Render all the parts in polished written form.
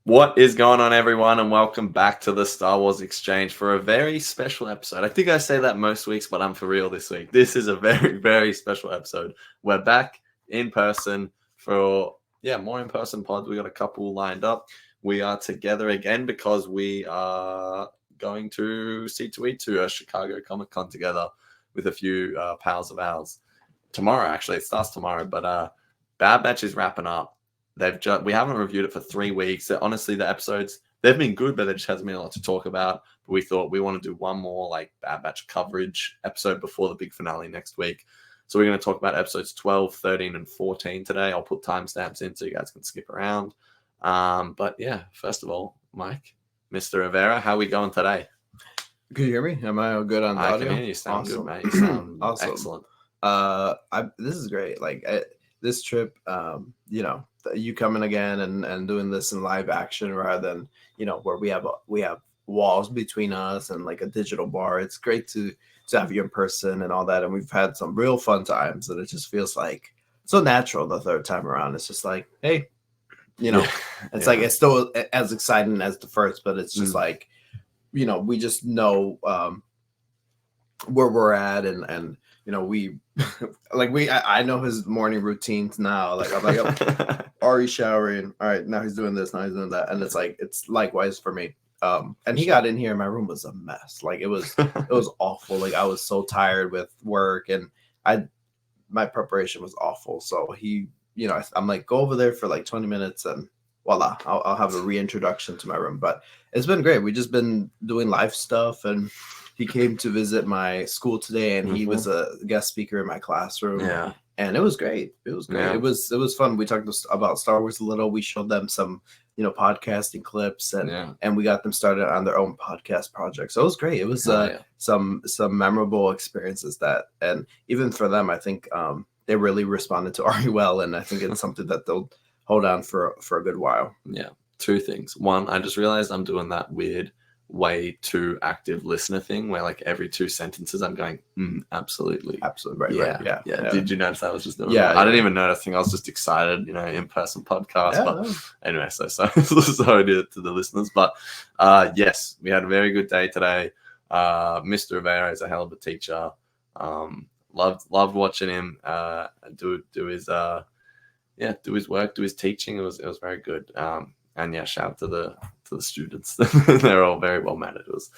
What is going on, everyone, and welcome back to the Star Wars Exchange for a very special episode. I think I say that most weeks, but I'm for real this week. This is a very, very special episode. We're back in person for, more in-person pods. We got a couple lined up. We are together again because we are going to C2E2, a Chicago Comic-Con together with a few pals of ours. Tomorrow, actually. It starts tomorrow, but Bad Batch is wrapping up. We haven't reviewed it for 3 weeks. Honestly, the episodes, they've been good, but there just hasn't been a lot to talk about. But we thought we want to do one more like Bad Batch coverage episode before the big finale next week. So we're going to talk about episodes 12, 13, and 14 today. I'll put timestamps in so you guys can skip around. But yeah, first of all, Mike, Mr. Rivera, how are we going today? Can you hear me? Am I good on the audio? I can hear you. Sound awesome. Good, mate. You sound awesome. Excellent. This is great. This trip, you coming again and doing this in live action rather than where we have walls between us and like a digital bar. It's great to have you in person and all that, and we've had some real fun times, and it just feels like so natural the third time around. It's just like, hey, like it's still as exciting as the first, but it's just like we just know where we're at, and we I know his morning routines now. Like I'm like, oh, Ari showering. All right, now he's doing this, now he's doing that. And it's likewise for me. And he got in here and my room was a mess. Like it was awful. Like I was so tired with work and my preparation was awful. So he, I'm like, go over there for like 20 minutes and voila, I'll have a reintroduction to my room. But it's been great. We just been doing live stuff, and he came to visit my school today, and he was a guest speaker in my classroom. Yeah. And it was great. It was great. Yeah. It was fun. We talked about Star Wars a little. We showed them some, podcasting clips, and we got them started on their own podcast project. So it was great. It was some memorable experiences and even for them, I think they really responded to Ari well, and I think it's something that they'll hold on for a good while. Yeah. 2 things. One, I just realized I'm doing that weird way too active listener thing where like every 2 sentences I'm going absolutely right. Yeah. Did you notice I was just doing that? I didn't even notice. I was just excited, in-person podcast. But anyway, so sorry to the listeners, but yes, we had a very good day today. Mr. Rivera is a hell of a teacher. Loved watching him do his do his work, do his teaching. It was very good. And yeah, shout out to the students. They're all very well mannered. It was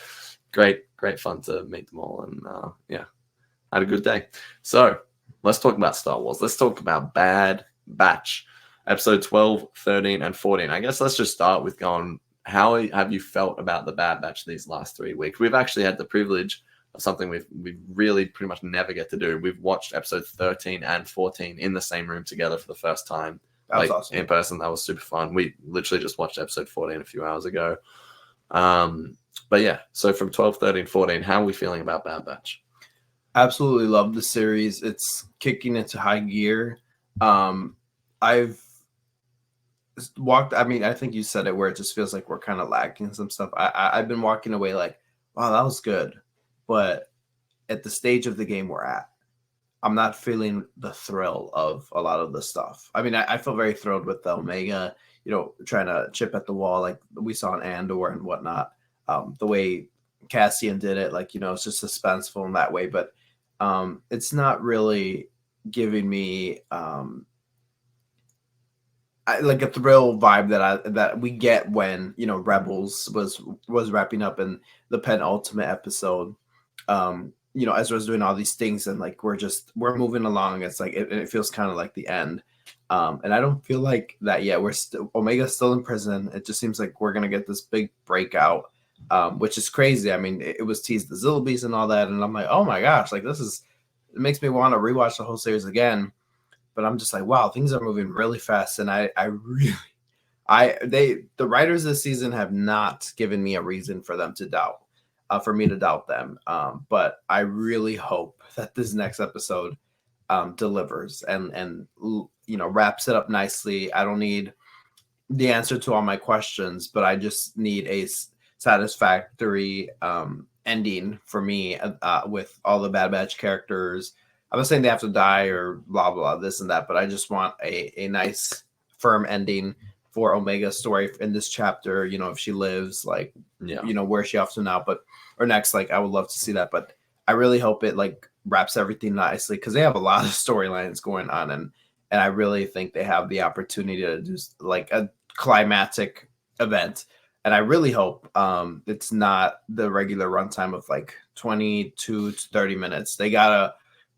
great fun to meet them all, and had a good day. So let's talk about Star Wars. Let's talk about Bad Batch, episode 12, 13, and 14. I guess let's just start with going, how have you felt about the Bad Batch these last 3 weeks? We've actually had the privilege of something we really pretty much never get to do. We've watched episode 13 and 14 in the same room together for the first time. That was awesome. In person. That was super fun. We literally just watched episode 14 a few hours ago. But yeah, so from 12, 13, 14, how are we feeling about Bad Batch? Absolutely love the series. It's kicking into high gear. I've walked, I think you said it, where it just feels like we're kind of lacking some stuff. I've been walking away like, wow, that was good. But at the stage of the game we're at, I'm not feeling the thrill of a lot of the stuff. I mean, I feel very thrilled with the Omega, trying to chip at the wall like we saw in Andor and whatnot. The way Cassian did it, like, it's just suspenseful in that way. But it's not really giving me like a thrill vibe that we get when, Rebels was wrapping up in the penultimate episode. Ezra's doing all these things and like we're moving along. It's like it feels kind of like the end, and I don't feel like that yet. Omega's still in prison. It just seems like we're gonna get this big breakout, which is crazy. I mean, it was teased the Zilbies and all that, and I'm like, oh my gosh, like it makes me want to rewatch the whole series again. But I'm just like, wow, things are moving really fast, and the writers this season have not given me a reason for them to doubt. For me to doubt them. But I really hope that this next episode delivers and wraps it up nicely. I don't need the answer to all my questions, but I just need a satisfactory ending for me with all the Bad Batch characters. I'm not saying they have to die or blah, blah, this and that, but I just want a nice firm ending for Omega's story in this chapter. You know, if she lives, like, Yeah. you know, where is she off to now? But or next, like, I would love to see that. But I really hope it like wraps everything nicely because they have a lot of storylines going on, and I really think they have the opportunity to do like a climatic event. And I really hope it's not the regular runtime of like 22 to 30 minutes.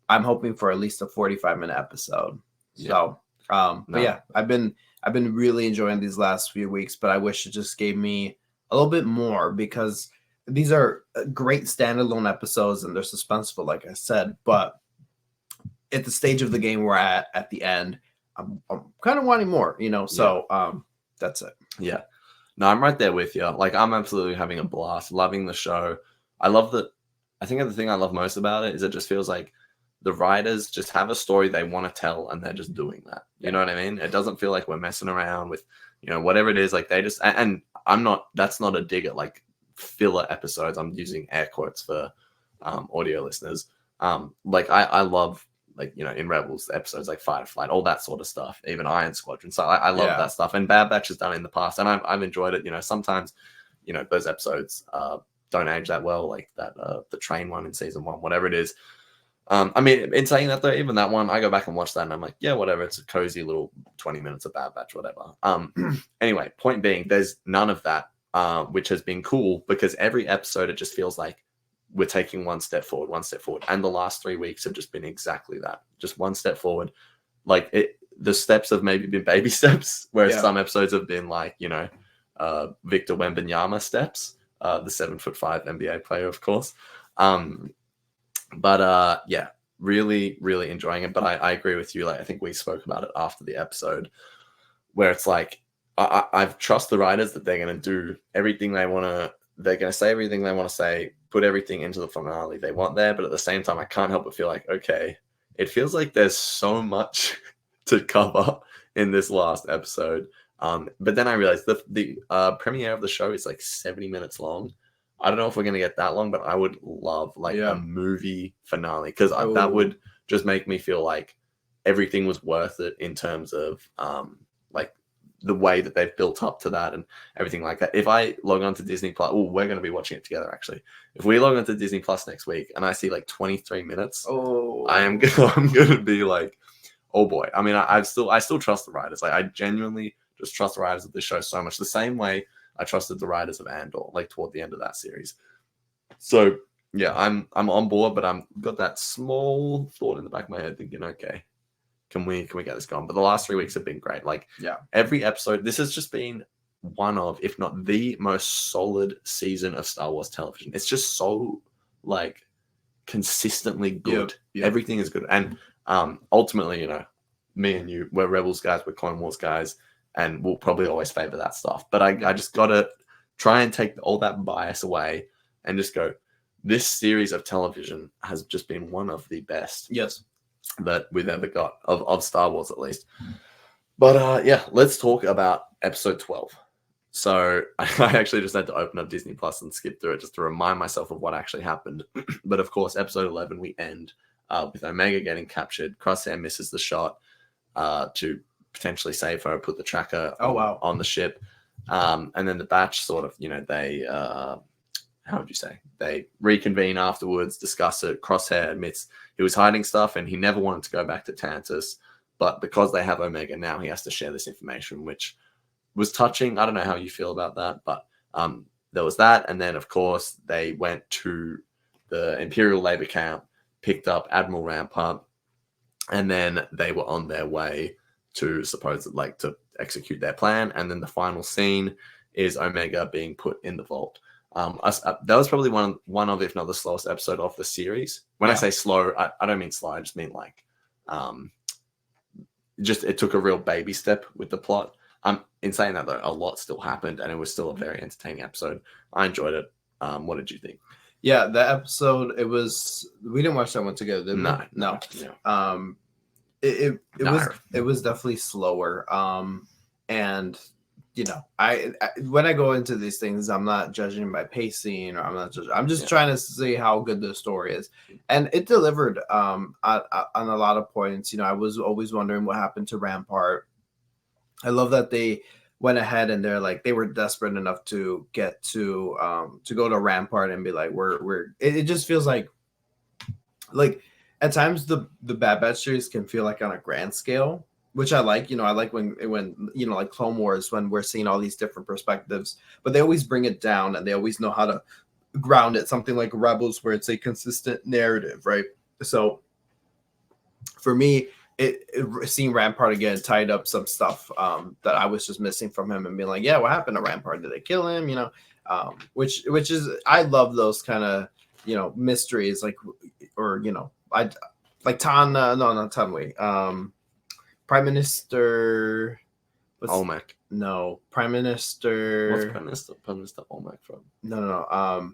I'm hoping for at least a 45-minute episode. So, but yeah, I've been really enjoying these last few weeks, but I wish it just gave me a little bit more because these are great standalone episodes and they're suspenseful, like I said. But at the stage of the game we're at the end, I'm kind of wanting more, you know. So that's it. Yeah. No, I'm right there with you. Like, I'm absolutely having a blast, loving the show. I love that. I think the thing I love most about it is it just feels like the writers just have a story they want to tell and they're just doing that. You know what I mean? It doesn't feel like we're messing around with, you know, whatever it is. Like, they just, and that's not a dig at like filler episodes. I'm using air quotes for audio listeners. Like, I love, like, you know, in Rebels episodes like Fight or Flight, all that sort of stuff, even Iron Squadron. So I love that stuff. And Bad Batch has done it in the past, and I've enjoyed it. You know, sometimes, you know, those episodes don't age that well, like that the train one in season 1, whatever it is. I mean, in saying that though, even that one, I go back and watch that, and I'm like, yeah, whatever. It's a cozy little 20 minutes of Bad Batch, whatever. Anyway, point being, there's none of that, which has been cool because every episode it just feels like we're taking one step forward. And the last 3 weeks have just been exactly that. Just one step forward. Like, the steps have maybe been baby steps, whereas some episodes have been like, you know, Victor Wembanyama steps, the 7'5" NBA player, of course. But yeah, really, really enjoying it. But I agree with you. Like, I think we spoke about it after the episode where it's like, I trust the writers that they're going to do everything they want to. They're going to say everything they want to say, put everything into the finale they want there. But at the same time, I can't help but feel like, okay, it feels like there's so much to cover in this last episode. But then I realized the premiere of the show is like 70 minutes long. I don't know if we're going to get that long, but I would love like a movie finale because that would just make me feel like everything was worth it in terms of like the way that they've built up to that and everything like that. If I log on to Disney Plus, we're going to be watching it together actually. If we log on to Disney Plus next week and I see like 23 minutes, I'm going to be like, oh boy. I mean, I still trust the writers. Like, I genuinely just trust the writers of this show so much. The same way I trusted the writers of Andor, like toward the end of that series. So yeah, I'm on board, but I'm got that small thought in the back of my head thinking, okay, can we get this going? But the last 3 weeks have been great. Like, every episode, this has just been one of, if not the most solid season of Star Wars television. It's just so like consistently good. Everything is good. And ultimately, you know, me and you, we're Rebels guys, we're Clone Wars guys, and we'll probably always favor that stuff. But I just gotta try and take all that bias away and just go, this series of television has just been one of the best that we've ever got of Star Wars, at least. But yeah, let's talk about episode 12. So I actually just had to open up Disney Plus and skip through it just to remind myself of what actually happened. But of course, episode 11, we end with Omega getting captured. Crosshair misses the shot to potentially save her, put the tracker on the ship. And then the batch sort of, you know, they... how would you say? They reconvene afterwards, discuss it. Crosshair admits he was hiding stuff and he never wanted to go back to Tantus. But because they have Omega now, he has to share this information, which was touching. I don't know how you feel about that, but there was that. And then, of course, they went to the Imperial labor camp, picked up Admiral Rampart, and then they were on their way to to execute their plan. And then the final scene is Omega being put in the vault. That was probably one of, if not the slowest episode of the series. When I say slow, I don't mean slow. I just mean like, just it took a real baby step with the plot. In saying that though, a lot still happened, and it was still a very entertaining episode. I enjoyed it. What did you think? Yeah, that episode. We didn't watch that one together, did we? No. It was definitely slower. And you know, I when I go into these things, I'm not judging by pacing, or I'm just trying to see how good the story is, and it delivered on a lot of points. You know, I was always wondering what happened to Rampart. I love that they went ahead and they were desperate enough to get to go to Rampart and be like, it just feels like at times the Bad Batch series can feel like on a grand scale, which I like. I like when like Clone Wars, when we're seeing all these different perspectives, but they always bring it down and they always know how to ground it. Something like Rebels, where it's a consistent narrative, right? So for me, seeing Rampart again tied up some stuff that I was just missing from him, and being like, yeah, what happened to Rampart? Did they kill him? Which is, I love those kind of mysteries, or I like not Tanway, Prime Minister. Olmec. No, Prime Minister. What's Prime Minister Olmec from? No.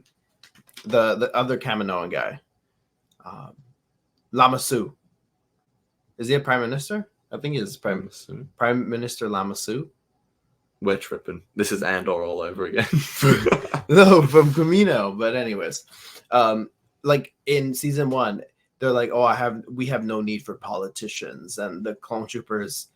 The other Kaminoan guy, Lamassu. Is he a prime minister? I think he is Prime Minister Lamassu. We're tripping. This is Andor all over again. No, from Camino. But anyways, like in season 1, they're like, oh, we have no need for politicians, and the clone troopers,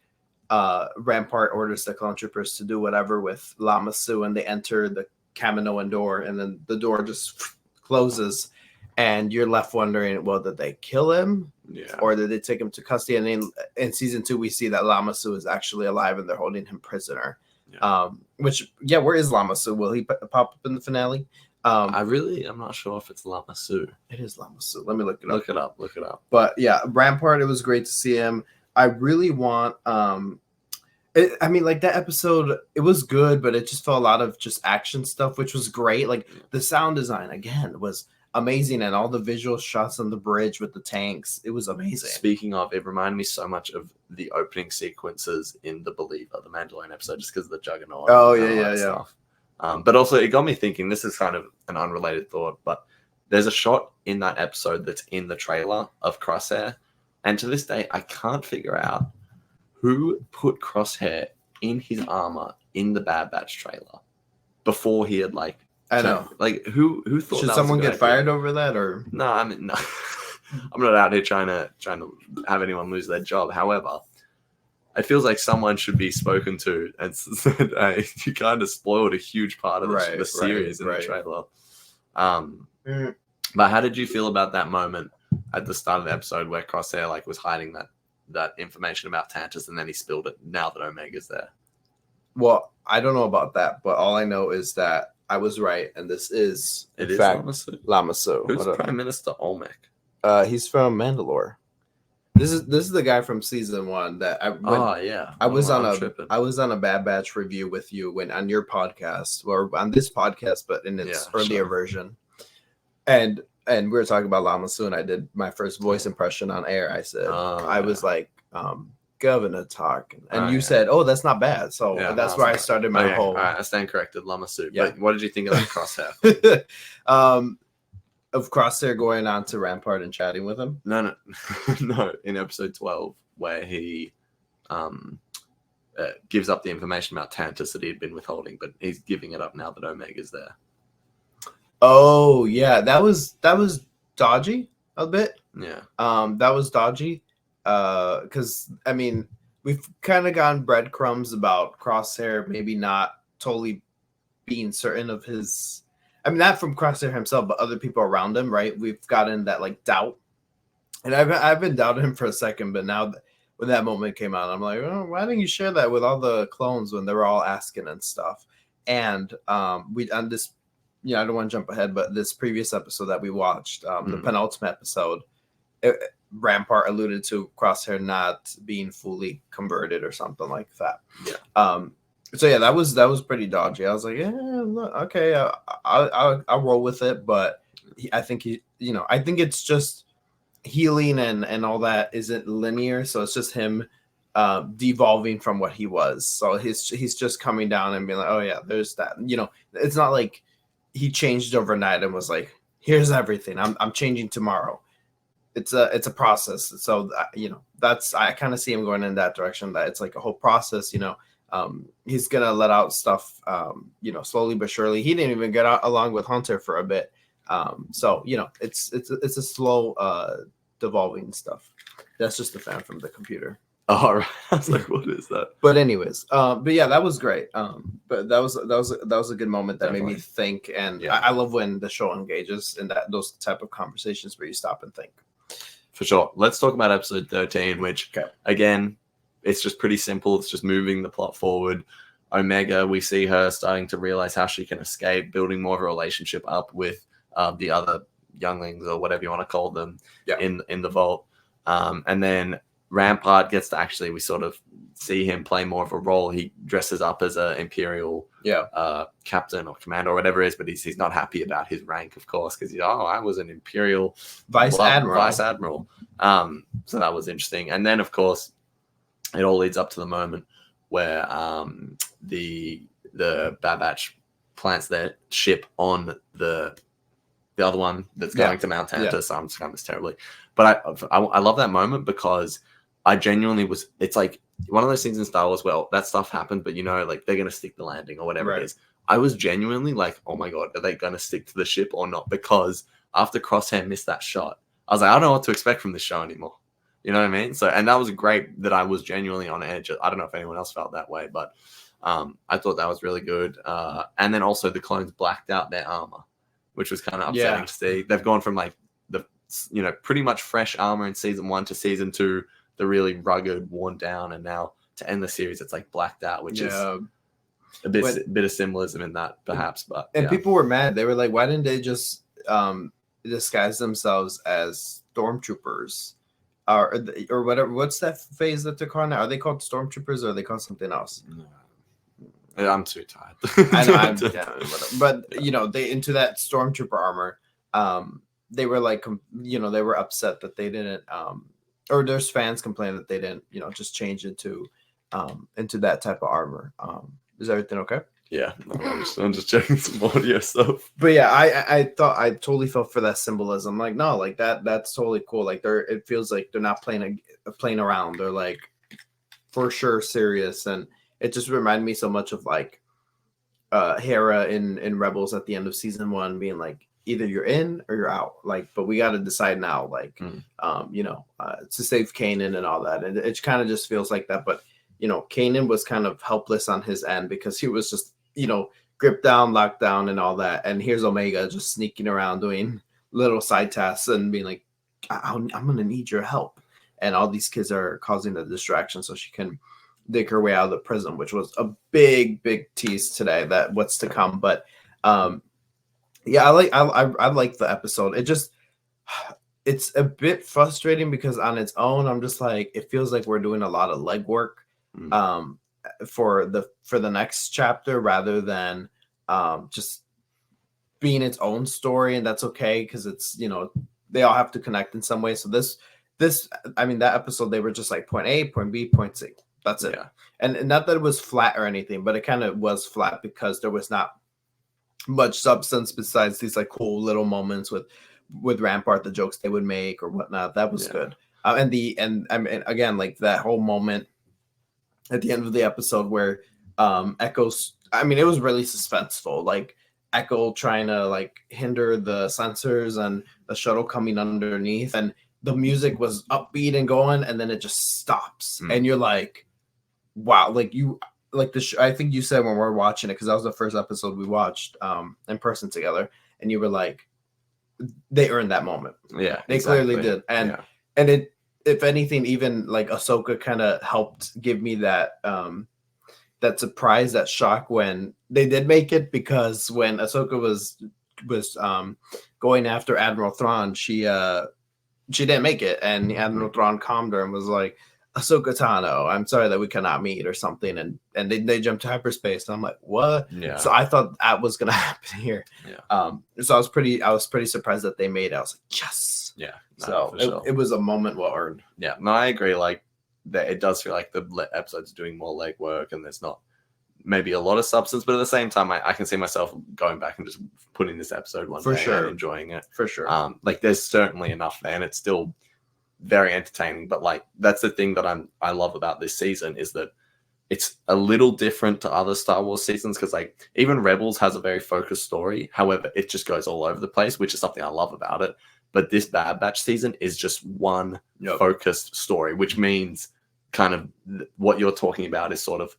Rampart orders the clone troopers to do whatever with Lamassu, and they enter the Kaminoan door, and then the door just closes, and you're left wondering, well, did they kill him? Yeah. Or did they take him to custody? And in season 2, we see that Lamassu is actually alive and they're holding him prisoner. Yeah. Where is Lamassu? Will he pop up in the finale? I'm not sure if it's Lamassu. It is Lamassu. Let me look it up. Look it up. But yeah, Rampart, it was great to see him. I really want that episode, it was good, but it just felt a lot of just action stuff, which was great. Like the sound design again was amazing, and all the visual shots on the bridge with the tanks, it was amazing. Speaking of, it reminded me so much of the opening sequences in The Believer, the Mandalorian episode, just because of the Juggernaut. Oh yeah. Stuff. But also it got me thinking, this is kind of an unrelated thought, but there's a shot in that episode that's in the trailer of Crosshair, and to this day I can't figure out who put Crosshair in his armor in the Bad Batch trailer before he had I know. Who thought? Should someone get fired over that, or no? I mean, no. I'm not out here trying to have anyone lose their job. However, it feels like someone should be spoken to and said, "Hey, you kind of spoiled a huge part of the series in the trailer." But how did you feel about that moment at the start of the episode where Crosshair was hiding that information about Tantus, and then he spilled it now that Omega's there? Well, I don't know about that, but all I know is that I was right, and this is Lamassu. Who's Prime Minister Olmec? He's from Mandalore. This is the guy from season 1 that I was on a Bad Batch review with you on your podcast, or on this podcast, but in its earlier version, and we were talking about Lamassu, and I did my first voice impression on air. I said I was like, Governor talk, and you said, "Oh, that's not bad." So that's where I started my whole. All right, I stand corrected, Lamassu. Yeah. But what did you think of that Crosshair? Of Crosshair going on to Rampart and chatting with him? No. In episode 12, where he gives up the information about Tantus that he had been withholding, but he's giving it up now that Omega's there. Oh yeah, that was dodgy a bit. Yeah. That was dodgy. Because we've kind of gotten breadcrumbs about Crosshair maybe not totally being certain of his. Not from Crosshair himself, but other people around him, right? We've gotten that doubt, and I've been doubting him for a second, but now when that moment came out, I'm like, oh, why didn't you share that with all the clones when they were all asking and stuff? And we on this, I don't want to jump ahead, but this previous episode that we watched, the penultimate episode. Rampart alluded to Crosshair not being fully converted or something like that. Yeah. So yeah, that was pretty dodgy. I was like, okay, I'll roll with it. But I think I think it's just healing and all that isn't linear. So it's just him devolving from what he was. So he's just coming down and being like, oh yeah, there's that. It's not like he changed overnight and was like, here's everything. I'm changing tomorrow. It's a process. So that's, I kind of see him going in that direction, that it's like a whole process. He's gonna let out stuff slowly but surely. He didn't even get out along with Hunter for a bit. So it's a slow devolving stuff. That's just the fan from the computer. Oh, right. I was like, what is that? But anyways, but yeah, that was great. But that was a good moment that made me Definitely. think, and Yeah. I love when the show engages in those type of conversations where you stop and think. For sure. Let's talk about episode 13, which, Okay. again, it's just pretty simple. It's just moving the plot forward. Omega, we see her starting to realize how she can escape, building more of a relationship up with the other younglings or whatever you want to call them in the vault. And then Rampart gets to actually, we sort of see him play more of a role. He dresses up as an Imperial captain or commander or whatever it is, but he's not happy about his rank, of course, because I was an Imperial Vice Admiral. So that was interesting. And then, of course, it all leads up to the moment where the Bad Batch plants their ship on the other one that's going to Mount Tantus. I'm describing this terribly, but I love that moment because I genuinely was. It's like one of those things in Star Wars. Well, that stuff happened, but like they're gonna stick the landing or whatever it is. I was genuinely like, oh my god, are they gonna stick to the ship or not? Because after Crosshair missed that shot, I was like, I don't know what to expect from this show anymore. You know what I mean? So, and that was great that I was genuinely on edge. I don't know if anyone else felt that way, but I thought that was really good. And then also the clones blacked out their armor, which was kind of upsetting to see. They've gone from like the pretty much fresh armor in season 1 to season 2, the really rugged, worn down, and now to end the series, it's like blacked out, which is a bit of symbolism in that, perhaps. But people were mad. They were like, "Why didn't they just disguise themselves as stormtroopers, or whatever? What's that phase that they're called now? Are they called stormtroopers or are they called something else?" I'm too tired. I know, but they into that stormtrooper armor. They were like, they were upset that they didn't. Or there's fans complain that they didn't, just change into that type of armor. Is everything okay? Yeah, I'm just checking some audio stuff. But yeah, I thought I totally felt for that symbolism. Like, no, like that's totally cool. Like it feels like they're not playing around. They're like for sure serious, and it just reminded me so much of like Hera in Rebels at the end of season 1 being like, either you're in or you're out, like, but we got to decide now, like, to save Kanan and all that. And it kind of just feels like that. But, Kanan was kind of helpless on his end because he was just, gripped down, locked down and all that. And here's Omega just sneaking around doing little side tasks and being like, I'm going to need your help. And all these kids are causing a distraction so she can dig her way out of the prison, which was a big tease today that what's to come. But, yeah, I like the episode. It's a bit frustrating because on its own, I'm just like, it feels like we're doing a lot of legwork for the next chapter rather than just being its own story, and that's okay because it's they all have to connect in some way. So this I mean that episode they were just like point A, point B, point C. That's it. Yeah. And not that it was flat or anything, but it kind of was flat because there was not much substance besides these like cool little moments with Rampart, the jokes they would make or whatnot. That was good. And I mean, again, like that whole moment at the end of the episode where Echo's, I mean, it was really suspenseful. Like Echo trying to like hinder the sensors and the shuttle coming underneath, and the music was upbeat and going, and then it just stops, and you're like, wow, like you. Like I think you said when we were watching it, because that was the first episode we watched in person together, and you were like, they earned that moment. Yeah, they clearly did. And it, if anything, even like Ahsoka kind of helped give me that that surprise, that shock when they did make it, because when Ahsoka was going after Admiral Thrawn, she didn't make it, and Admiral Thrawn calmed her and was like, Ahsoka Tano, I'm sorry that we cannot meet or something, and they jumped to hyperspace, and I'm like, what? Yeah. So I thought that was gonna happen here. Yeah. So I was pretty surprised that they made it. I was like, yes. Yeah. No, so it was a moment well earned. Yeah. No, I agree. Like that, it does feel like the episode's doing more legwork, and there's not maybe a lot of substance, but at the same time, I can see myself going back and just putting this episode one day and enjoying it for sure. Like there's certainly enough there, and it's still very entertaining, but like that's the thing that I love about this season is that it's a little different to other Star Wars seasons, because like even Rebels has a very focused story. However, it just goes all over the place, which is something I love about it. But this Bad Batch season is just one focused story, which means kind of what you're talking about is sort of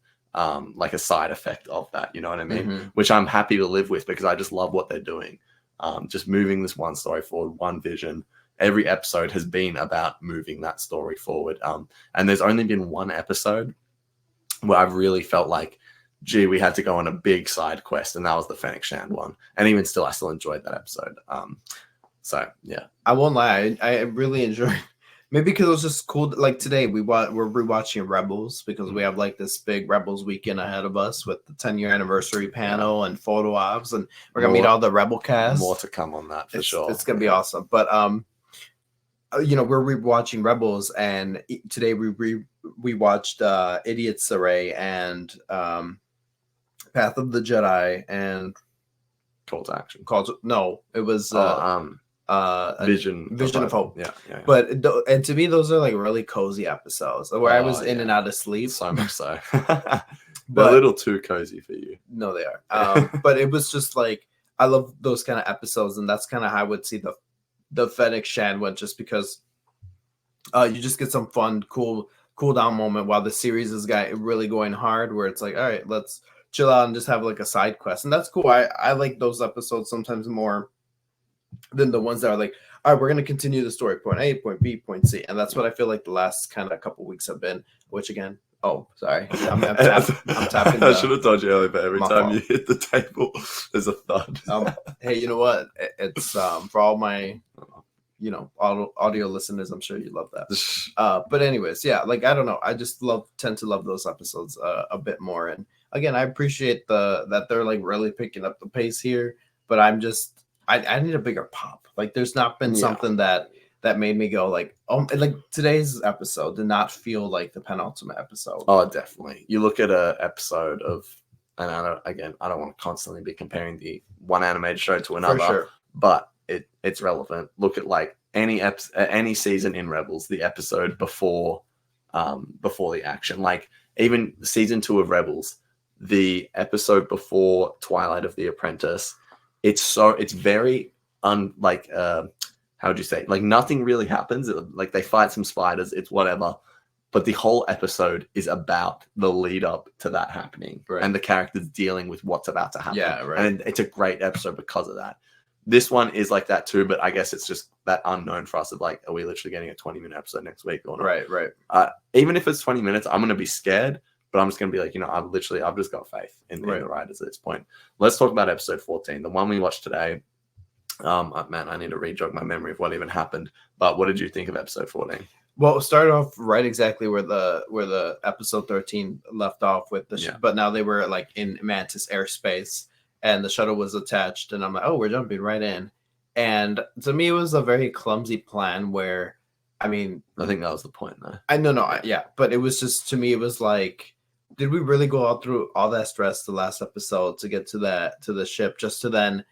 like a side effect of that. You know what I mean? Mm-hmm. Which I'm happy to live with because I just love what they're doing. Just moving this one story forward, one vision. Every episode has been about moving that story forward. And there's only been one episode where I've really felt like, gee, we had to go on a big side quest, and that was the Fennec Shand one. And even still, I still enjoyed that episode. So yeah, I won't lie, I really enjoyed. Maybe because it was just cool. Like today, we're rewatching Rebels because we have like this big Rebels weekend ahead of us with the 10-year anniversary panel and photo ops, and we're gonna meet all the Rebel cast. More to come on that for sure. It's gonna be awesome. But you know, we're rewatching Rebels, and today we watched Idiot's Array and Path of the Jedi and Call to Action. No, it was Vision of Hope. Yeah. But and to me, those are like really cozy episodes where I was in and out of sleep. So much so. They're a little too cozy for you. No, they are. But it was just like, I love those kind of episodes, and that's kind of how I would see the Fennec Shand one, just because you just get some fun, cool down moment while the series is really going hard, where it's like, all right, let's chill out and just have like a side quest, and that's cool. I like those episodes sometimes more than the ones that are like, all right, we're going to continue the story, point A, point B, point C. And that's what I feel like the last kind of couple weeks have been, which again, oh, sorry. I'm tapping. I should have told you earlier, but every time fault. you hit the table, there's a thud. Hey, you know what? It's for all my, you know, audio listeners, I'm sure you love that. But anyways, yeah, like, I don't know. I just tend to love those episodes a bit more. And again, I appreciate that they're like really picking up the pace here, but I need a bigger pop. Like, there's not been something that made me go like, oh, like today's episode did not feel like the penultimate episode. Oh, definitely. You look at an episode of, and I don't want to constantly be comparing the one animated show to another, For sure. but it's relevant. Look at like any season in Rebels, the episode before the action, like even season 2 of Rebels, the episode before Twilight of the Apprentice. It's very how would you say? Like, nothing really happens. Like, they fight some spiders. It's whatever. But the whole episode is about the lead up to that happening, right, and the characters dealing with what's about to happen. Yeah, right. And it's a great episode because of that. This one is like that too, but I guess it's just that unknown for us of like, are we literally getting a 20-minute episode next week or not? Right. Even if it's 20 minutes, I'm going to be scared, but I'm just going to be like, you know, I've just got faith in the writers at this point. Let's talk about episode 14, the one we watched today. Man, I need to re-jog my memory of what even happened. But what did you think of episode 14? Well, it started off right exactly where the episode 13 left off with but now they were like in Mantis airspace, and the shuttle was attached, and I'm like, oh, we're jumping right in. And to me, it was a very clumsy plan where, I mean, I think that was the point, though. But it was just, to me, it was like, did we really go out through all that stress the last episode to get to the ship, just to then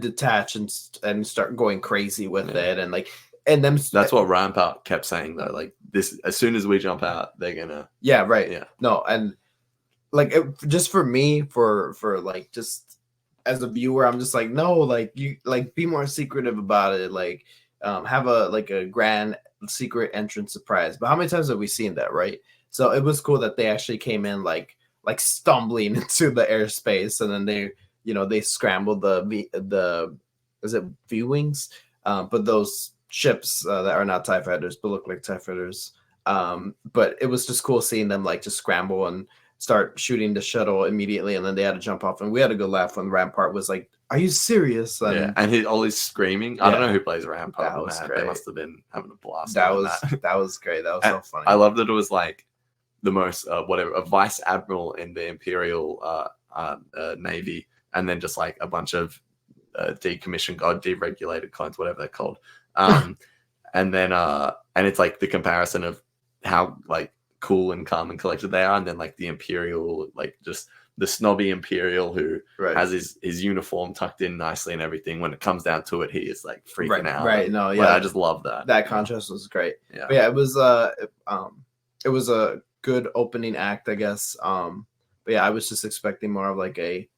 detach and start going crazy with it, and them. That's what Rampart kept saying, though. Like, this, as soon as we jump out, they're gonna. Yeah. Right. Yeah. No, and like just for me, for like, just as a viewer, I'm just like, no, like, you like, be more secretive about it, like have a grand secret entrance surprise. But how many times have we seen that, right? So it was cool that they actually came in like stumbling into the airspace, and then they scrambled the is it V-wings, but those ships that are not TIE fighters but look like TIE fighters. But it was just cool seeing them like just scramble and start shooting the shuttle immediately, and then they had to jump off, and we had a good laugh when Rampart was like, "Are you serious?" And all his screaming. I don't know who plays Rampart. That was man. great. They must have been having a blast. That was great. That was so funny. I love that it was like the most a vice admiral in the Imperial Navy, and then just like a bunch of decommissioned deregulated clones, whatever they're called. And then and it's like the comparison of how like cool and calm and collected they are, and then like the Imperial, like just the snobby Imperial who has his uniform tucked in nicely and everything. When it comes down to it, he is like freaking out. Right. No, yeah. Like, I just love that. That contrast was great. Yeah. But yeah, it was a good opening act, I guess. But yeah, I was just expecting more of like a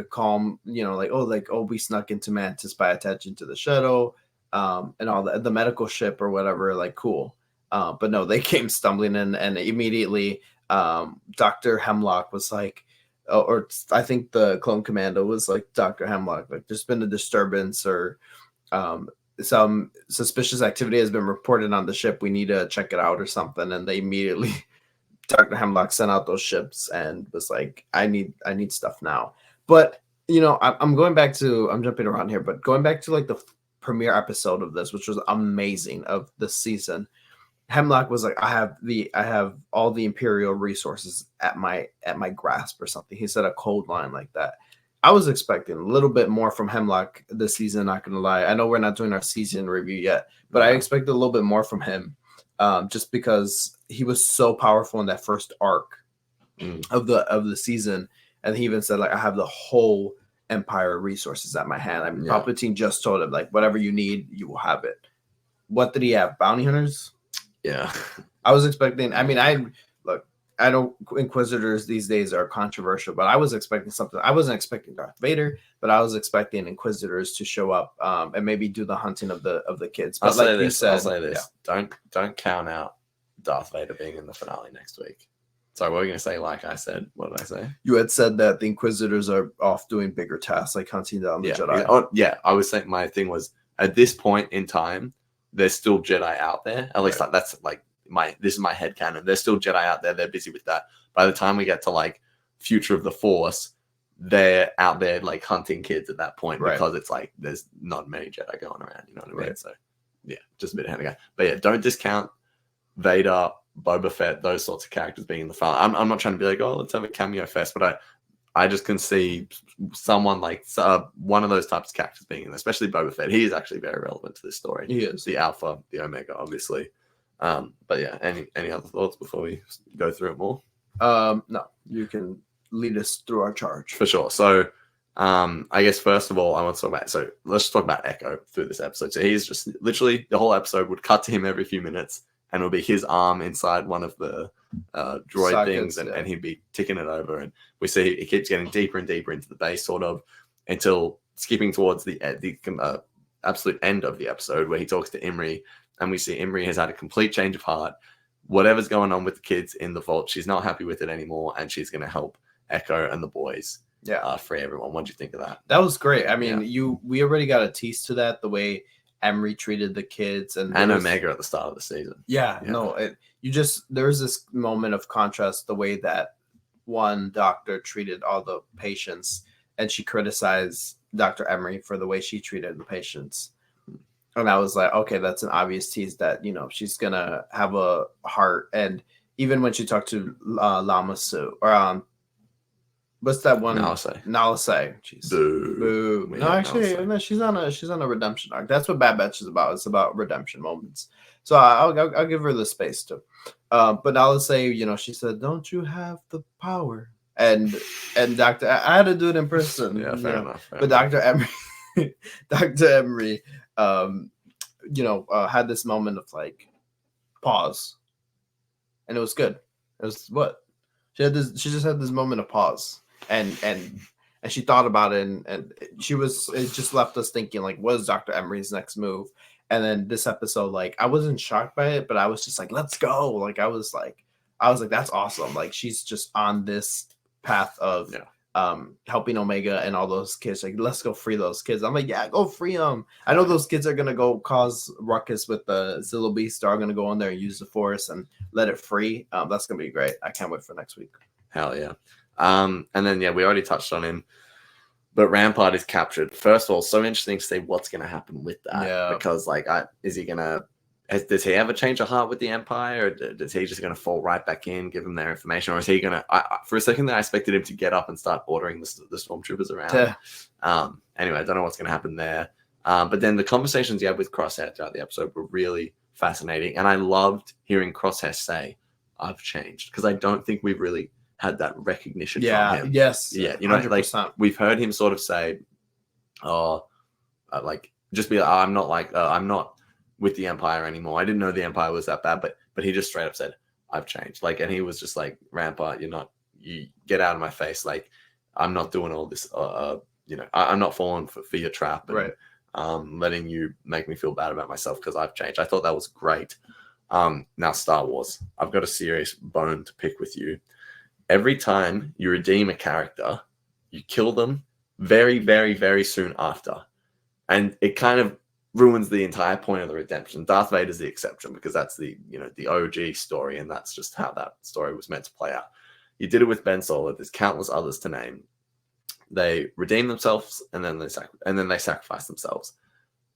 calm, we snuck into Mantis by attaching to the shuttle, and all the medical ship or whatever, like, cool. But no, they came stumbling in, and immediately Dr. Hemlock was like, or I think the clone commando was like, Dr. Hemlock, like there's been a disturbance or some suspicious activity has been reported on the ship. We need to check it out or something. And they immediately, Dr. Hemlock sent out those ships and was like, I need stuff now. But I'm going back to, I'm jumping around here, but going back to like the premiere episode of this, which was amazing, of the season. Hemlock was like, I have all the Imperial resources at my grasp or something. He said a cold line like that. I was expecting a little bit more from Hemlock this season, not gonna lie. I know we're not doing our season review yet, but I expected a little bit more from him. Just because he was so powerful in that first arc of the season. And he even said, like, I have the whole Empire resources at my hand. I mean, Palpatine just told him, like, whatever you need, you will have it. What did he have? Bounty hunters? Yeah. I was expecting, I mean, I know Inquisitors these days are controversial, but I was expecting something. I wasn't expecting Darth Vader, but I was expecting Inquisitors to show up and maybe do the hunting of the kids. But I'll say this. Don't count out Darth Vader being in the finale next week. Sorry, what were you going to say? Like I said, what did I say? You had said that the Inquisitors are off doing bigger tasks, like hunting down the Jedi. Oh, yeah, I was saying my thing was, at this point in time, there's still Jedi out there. At least that's like this is my headcanon. There's still Jedi out there. They're busy with that. By the time we get to like Future of the Force, they're out there like hunting kids at that point because it's like there's not many Jedi going around. You know what I mean? So yeah, just a bit ahead of go. But yeah, don't discount Vader, Boba Fett, those sorts of characters being in the film. I'm not trying to be like, oh, let's have a cameo fest, but I just can see someone like one of those types of characters being in, especially Boba Fett. He is actually very relevant to this story. He is the Alpha, the Omega, obviously. But yeah, any other thoughts before we go through it more? No, you can lead us through our charge for sure. So, I guess first of all, I want to talk about. So let's talk about Echo through this episode. So he's just literally the whole episode would cut to him every few minutes, and it'll be his arm inside one of the droid sockets, things, and he'd be ticking it over, and we see he keeps getting deeper and deeper into the base, sort of, until skipping towards the absolute end of the episode where he talks to Imri, and we see Imri has had a complete change of heart. Whatever's going on with the kids in the vault, she's not happy with it anymore, and she's going to help Echo and the boys free everyone. What did you think of that? That was great. I mean, we already got a tease to that, the way Emery treated the kids and Omega at the start of the season. There's this moment of contrast, the way that one doctor treated all the patients, and she criticized Dr. Emery for the way she treated the patients. And I was like, okay, that's an obvious tease that, she's gonna have a heart. And even when she talked to Lama Su, or what's that one? Nalase. Jeez. Boo. No, actually, no, she's on a redemption arc. That's what Bad Batch is about. It's about redemption moments. So I'll give her the space too. But Nalase, she said, "Don't you have the power?" And Dr. I had to do it in person. Yeah, fair enough. But Dr. Emery, had this moment of like pause, and it was good. It was what she just had this moment of pause. And she thought about it, and it just left us thinking, like, what is Dr. Emery's next move? And then this episode, like, I wasn't shocked by it, but I was just like, let's go. Like, I was like, that's awesome. Like, she's just on this path of helping Omega and all those kids. Like, let's go free those kids. I'm like, yeah, go free them. I know those kids are gonna go cause ruckus with the Zillo Beast. Are gonna go in there and use the Force and let it free. That's gonna be great. I can't wait for next week. Hell yeah. And then we already touched on him, but Rampart is captured. First of all, so interesting to see what's going to happen with that, because does he ever change a heart with the Empire, or is he just going to fall right back in, give him their information, or is he going to? For a second there, I expected him to get up and start ordering the stormtroopers around. Anyway, I don't know what's going to happen there. But then the conversations you had with Crosshair throughout the episode were really fascinating, and I loved hearing Crosshair say, "I've changed," because I don't think we've really had that recognition from him. Yes. Yeah. 100%. We've heard him sort of say, just be like, I'm not with the Empire anymore. I didn't know the Empire was that bad, but he just straight up said, I've changed. Like, and he was just like, Rampart, you get out of my face. Like, I'm not doing all this, I'm not falling for your trap and letting you make me feel bad about myself because I've changed. I thought that was great. Now Star Wars, I've got a serious bone to pick with you. Every time you redeem a character, you kill them very, very, very soon after. And it kind of ruins the entire point of the redemption. Darth Vader's the exception because that's the OG story, and that's just how that story was meant to play out. You did it with Ben Solo. There's countless others to name. They redeem themselves and then they sacrifice themselves.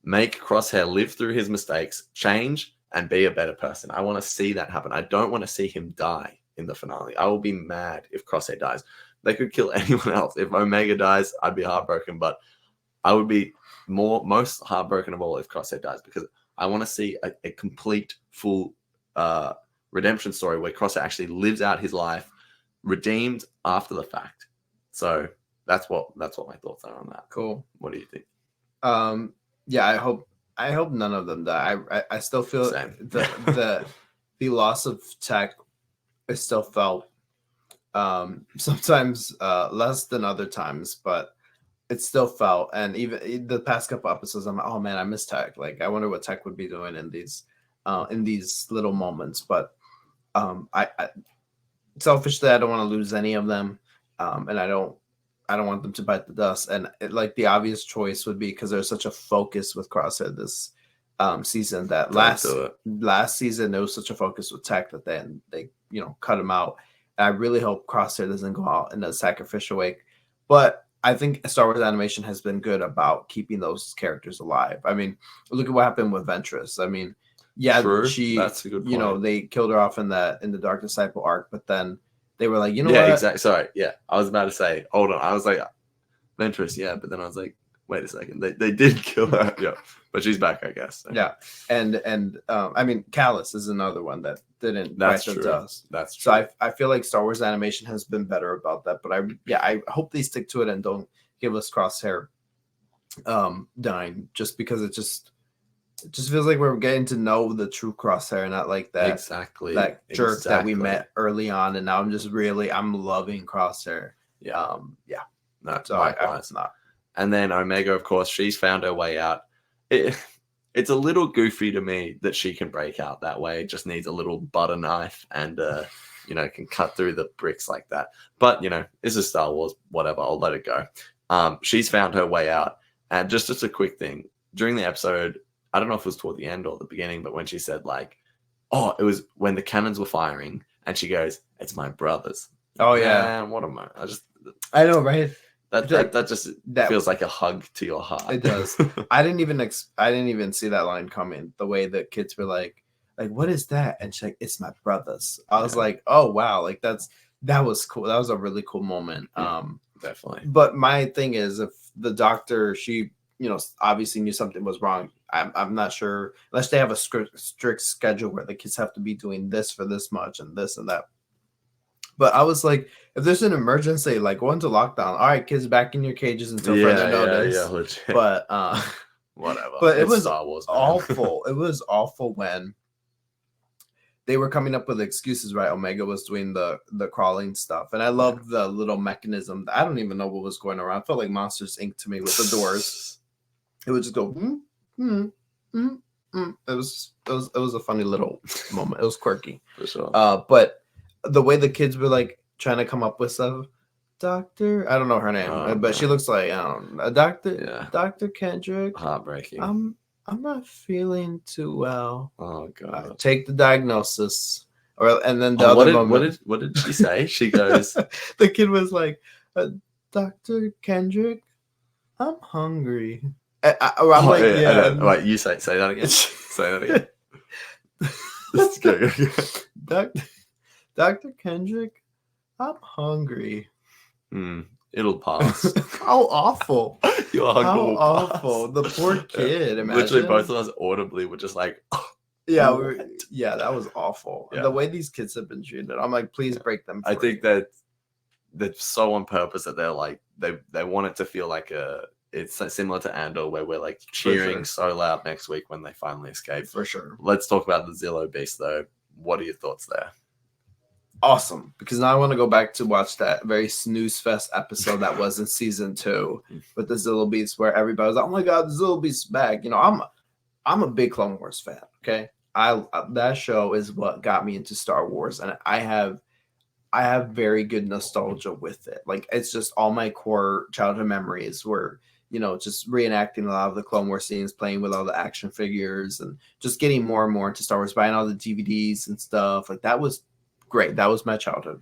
Make Crosshair live through his mistakes, change, and be a better person. I want to see that happen. I don't want to see him die in the finale. I will be mad if Crosshair dies. They could kill anyone else. If Omega dies, I'd be heartbroken, but I would be most heartbroken of all if Crosshair dies, because I want to see a complete, full redemption story where Crosshair actually lives out his life, redeemed after the fact. So that's what my thoughts are on that. Cool. What do you think? Yeah, I hope none of them die. I still feel the loss of Tech is still felt. Sometimes less than other times, but it's still felt. And even the past couple episodes, I'm like, oh man, I miss Tech. Like, I wonder what Tech would be doing in these little moments. But I selfishly, I don't want to lose any of them, and I don't want them to bite the dust. And like the obvious choice would be, because there's such a focus with Crosshair this season, that last season there was such a focus with Tech that then they cut him out. And I really hope Crosshair doesn't go out in a sacrificial way. But I think Star Wars Animation has been good about keeping those characters alive. I mean, look at what happened with Ventress. I mean, yeah, True. she, that's a good point. They killed her off in the Dark Disciple arc, but then they were like, what? Exactly. Sorry. Yeah, I was about to say, hold on. I was like, Ventress, yeah, but then I was like, wait a second. They did kill her. Yeah, but she's back, I guess. So. Yeah, and I mean, Callus is another one that didn't. That's true. That's true. So I feel like Star Wars Animation has been better about that. But I hope they stick to it and don't give us Crosshair dying, just because it just feels like we're getting to know the true Crosshair, not like that jerk that we met early on. And now I'm loving Crosshair. Yeah. Yeah. No, so it's not. And then Omega, of course, she's found her way out. It's a little goofy to me that she can break out that way. It just needs a little butter knife and, can cut through the bricks like that. But, this is Star Wars, whatever. I'll let it go. She's found her way out. And just a quick thing. During the episode, I don't know if it was toward the end or the beginning, but when she said it was when the cannons were firing and she goes, "It's my brothers." Oh, yeah. Man, what am I know, right? That just feels like a hug to your heart. It does. I didn't even see that line coming. The way the kids were like, what is that? And she's like, "It's my brothers." I was like, oh wow, like that was cool. That was a really cool moment. Yeah, definitely. But my thing is, if the doctor, she obviously knew something was wrong. I'm not sure, unless they have a strict schedule where the kids have to be doing this for this much and this and that. But I was like, if there's an emergency, go into lockdown. All right, kids, back in your cages until further notice. Yeah, legit. But whatever. But it was Star Wars, awful. It was awful when they were coming up with excuses, right? Omega was doing the crawling stuff. And I loved the little mechanism. I don't even know what was going around. It felt like Monsters Inc. to me with the doors. It would just go, It was a funny little moment. It was quirky. For sure. But the way the kids were trying to come up with stuff, Doctor, I don't know her name, but she looks like Dr. Kendrick. Heartbreaking. I'm not feeling too well. Oh god. Take the diagnosis. And then the other moment. What did she say? She goes. The kid was like, Dr. Kendrick, I'm hungry. Right, you say that again. Say that again. Let's go. Dr. Kendrick, I'm hungry. It'll pass. How awful. Your hug How will awful. pass. The poor kid. Imagine. Literally, both of us audibly were just like, yeah, that was awful. Yeah. The way these kids have been treated, I'm like, please break them free. I think that that's so on purpose that they're like, they want it to feel like it's similar to Andor, where we're cheering so loud next week when they finally escape. For sure. Let's talk about the Zillow Beast, though. What are your thoughts there? Awesome, because now I want to go back to watch that very snooze fest episode that was in season 2 with the Zillow Beast, where everybody was like, "Oh my god, the Zillow Beast's back!" I'm a big Clone Wars fan. Okay, that show is what got me into Star Wars, and I have very good nostalgia with it. Like it's just all my core childhood memories were, just reenacting a lot of the Clone Wars scenes, playing with all the action figures, and just getting more and more into Star Wars, buying all the DVDs and stuff. Like that was great. That was my childhood.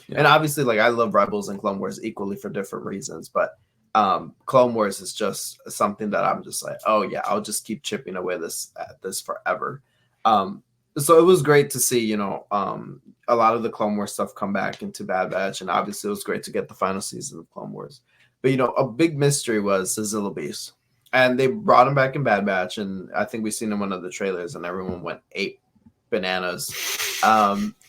Yeah. And obviously, like I love Rebels and Clone Wars equally for different reasons, but Clone Wars is just something that I'm just like, oh yeah, I'll just keep chipping away at this forever. So it was great to see, a lot of the Clone Wars stuff come back into Bad Batch, and obviously it was great to get the final season of Clone Wars. But a big mystery was the Zilla Beast, and they brought him back in Bad Batch, and I think we seen in one of the trailers, and everyone went ape bananas.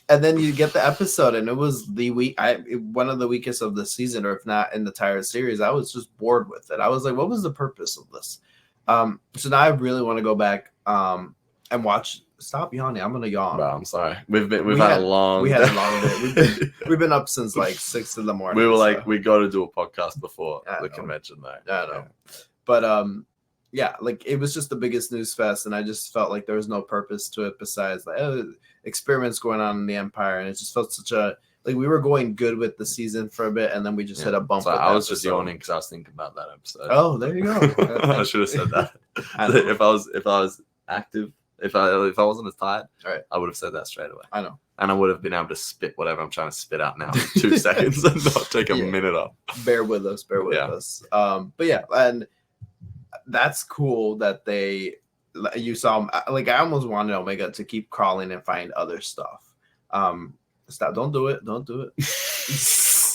And then you get the episode, and it was one of the weakest of the season, or if not in the entire series. I was just bored with it. I was like, what was the purpose of this? So now I really want to go back and watch. Stop yawning! I'm gonna yawn. Bro, I'm sorry. We had a long day. We've been up since like 6 in the morning. We were like, we got to do a podcast before the convention, though. I know, but yeah, like it was just the biggest news fest, and I just felt like there was no purpose to it besides like experiments going on in the Empire, and it just felt such a like we were going good with the season for a bit, and then we just hit a bump. So I was just yawning because I was thinking about that episode. Oh, there you go. I should have said that. If I was active. If I wasn't as tired, right, I would have said that straight away. I know. And I would have been able to spit whatever I'm trying to spit out now in 2 seconds and not take a minute off. Bear with us. But yeah, and that's cool that you saw, like I almost wanted Omega to keep crawling and find other stuff. Stop. Don't do it.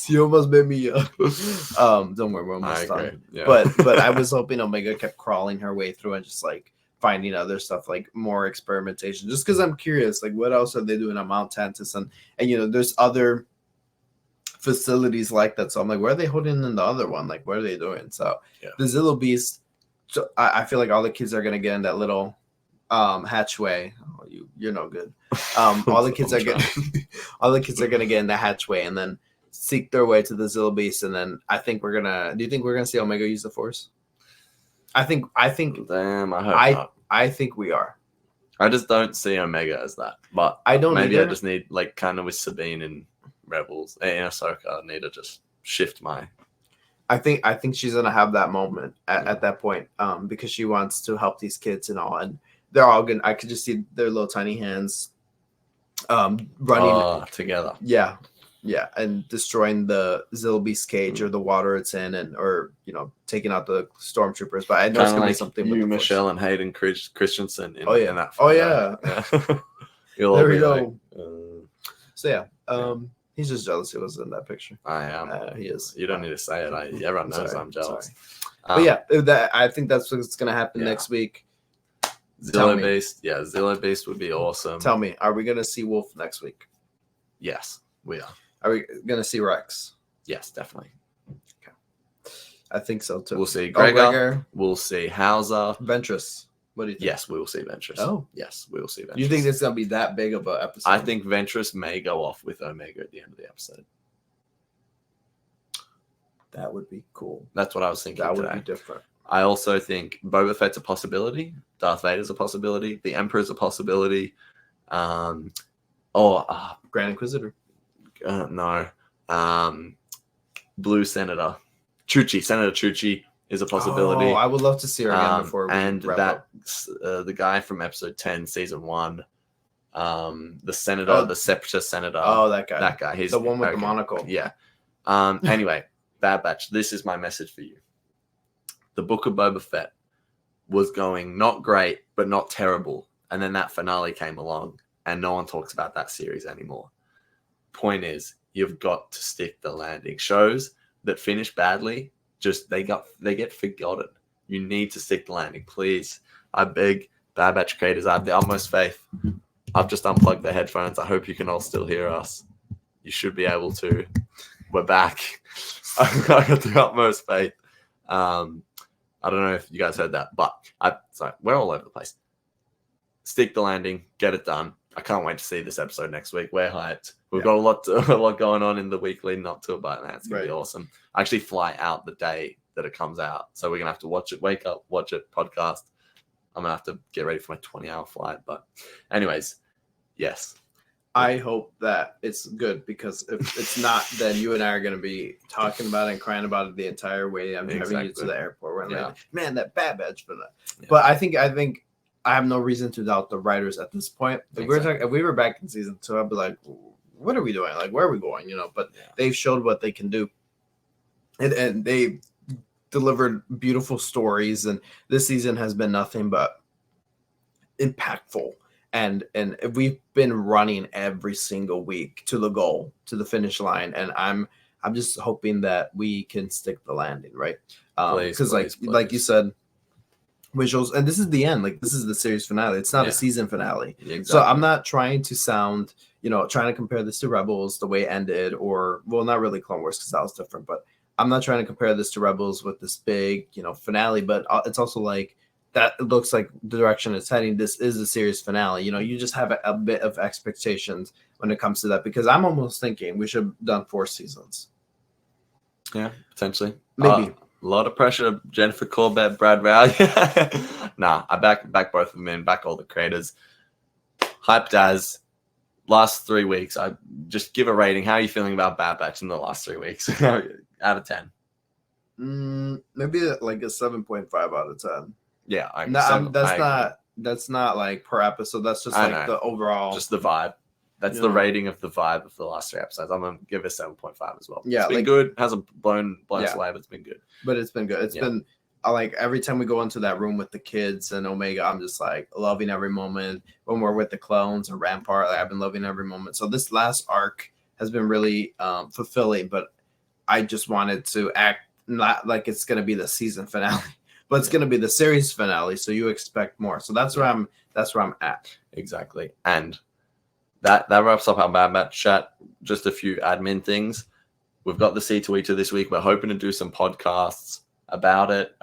You almost made me don't worry, we're almost done. Yeah. But I was hoping Omega kept crawling her way through and just like finding other stuff, like more experimentation, just because I'm curious, like what else are they doing on Mount Tantus, and there's other facilities like that, so I'm like, where are they holding in the other one, like what are they doing? So the Zillo Beast, so I feel like all the kids are gonna get in that little hatchway. Oh, you're no good. All the kids are gonna get in the hatchway and then seek their way to the Zillo Beast, and then do you think we're gonna see Omega use the Force? I think. Damn, I hope not. I think we are. I just don't see Omega as that. But I don't. Maybe either. I just need, like, kind of with Sabine and Rebels in Ahsoka, I need to just shift my. I think she's gonna have that moment at that point, because she wants to help these kids and all, and they're all gonna. I could just see their little tiny hands, running together. Yeah, and destroying the Zillo Beast cage or the water it's in, or taking out the stormtroopers. But I know it's gonna be something you, with Michelle, and Hayden Christensen. In that. Yeah. There we go. So he's just jealous he wasn't in that picture. I am. He is. You don't need to say it. Everyone knows I'm jealous. But yeah, I think that's what's gonna happen next week. Zillo Beast. Yeah, Zillo Beast would be awesome. Tell me, are we gonna see Wolf next week? Yes, we are. Are we going to see Rex? Yes, definitely. Okay. I think so, too. We'll see Gregor. We'll see Hauser. Ventress. What do you think? Yes, we will see Ventress. Oh. Yes, we will see Ventress. You think it's going to be that big of an episode? I think Ventress may go off with Omega at the end of the episode. That would be cool. That's what I was thinking. That would be different. I also think Boba Fett's a possibility. Darth Vader's a possibility. The Emperor's a possibility. Grand Inquisitor. No. Blue Senator. Senator Chuchi is a possibility. Oh, I would love to see her again before we the guy from episode 10, season 1, the senator, the separatist senator. Oh, that guy. That guy. He's the one with the monocle. Yeah. Anyway, Bad Batch, this is my message for you. The Book of Boba Fett was going not great, but not terrible. And then that finale came along, and no one talks about that series anymore. Point is, you've got to stick the landing. Shows that finish badly, they get forgotten. You need to stick the landing, please. I beg Bad Batch creators, I have the utmost faith. I've just unplugged the headphones. I hope you can all still hear us. You should be able to. We're back. I got the utmost faith. I don't know if you guys heard that, but we're all over the place. Stick the landing, get it done. I can't wait to see this episode next week. We're hyped. We've got a lot going on in the week leading up to it, but it's going to be awesome. I actually fly out the day that it comes out. So we're going to have to watch it, wake up, watch it, podcast. I'm gonna have to get ready for my 20-hour flight. But anyways, yes. I hope that it's good, because if it's not, then you and I are going to be talking about it and crying about it the entire way I'm driving you to the airport. We're like, man, that bad badge for that. Yeah. But I think I have no reason to doubt the writers at this point. If we were back in season 2, I'd be like, what are we doing? Like, where are we going? But they've showed what they can do, and they delivered beautiful stories. And this season has been nothing but impactful. And we've been running every single week to the goal, to the finish line, and I'm just hoping that we can stick the landing, right? Because like you said, visuals, and this is the end. Like, this is the series finale. It's not a season finale. Exactly. So I'm not trying to sound, trying to compare this to Rebels, the way it ended, or not really Clone Wars, because that was different. But I'm not trying to compare this to Rebels with this big, finale. But it's also like, that looks like the direction it's heading. This is a series finale. You just have a bit of expectations when it comes to that, because I'm almost thinking we should have done 4 seasons. Yeah, potentially. Maybe. A lot of pressure. Jennifer Corbett, Brad Rowley. Nah, I back both of them in, back all the creators. Hyped as last 3 weeks. I just give a rating. How are you feeling about Bad Batch in the last 3 weeks? Out of 10. Maybe like a 7.5 out of 10. Yeah, that's not like per episode. That's just like the overall, just the vibe. That's the rating of the vibe of the last 3 episodes. I'm gonna give it 7.5 as well. Yeah, it's been good. Hasn't blown us away, but it's been good. But it's been good. It's been like every time we go into that room with the kids and Omega, I'm just like loving every moment. When we're with the clones or Rampart, like, I've been loving every moment. So this last arc has been really fulfilling. But I just wanted to act not like it's gonna be the season finale. But it's going to be the series finale, so you expect more. So that's where I'm at. Exactly. And that wraps up our Bad Batch chat. Just a few admin things. We've got the C2E2 this week. We're hoping to do some podcasts about it,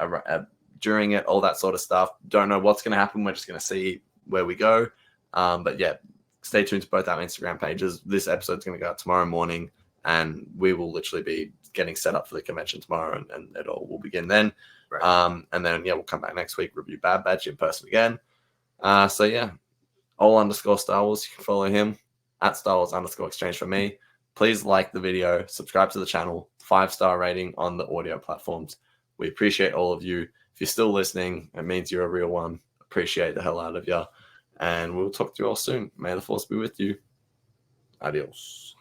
during it, all that sort of stuff. Don't know what's going to happen. We're just going to see where we go. But yeah, stay tuned to both our Instagram pages. This episode's going to go out tomorrow morning, and we will literally be getting set up for the convention tomorrow, and it all will begin then. Right. And then we'll come back next week, review Bad Batch in person again. So yeah, _Star Wars. You can follow him at Star Wars _exchange for me. Please like the video, subscribe to the channel, 5-star rating on the audio platforms. We appreciate all of you. If you're still listening, it means you're a real one. Appreciate the hell out of you, and we'll talk to you all soon. May the Force be with you. Adios.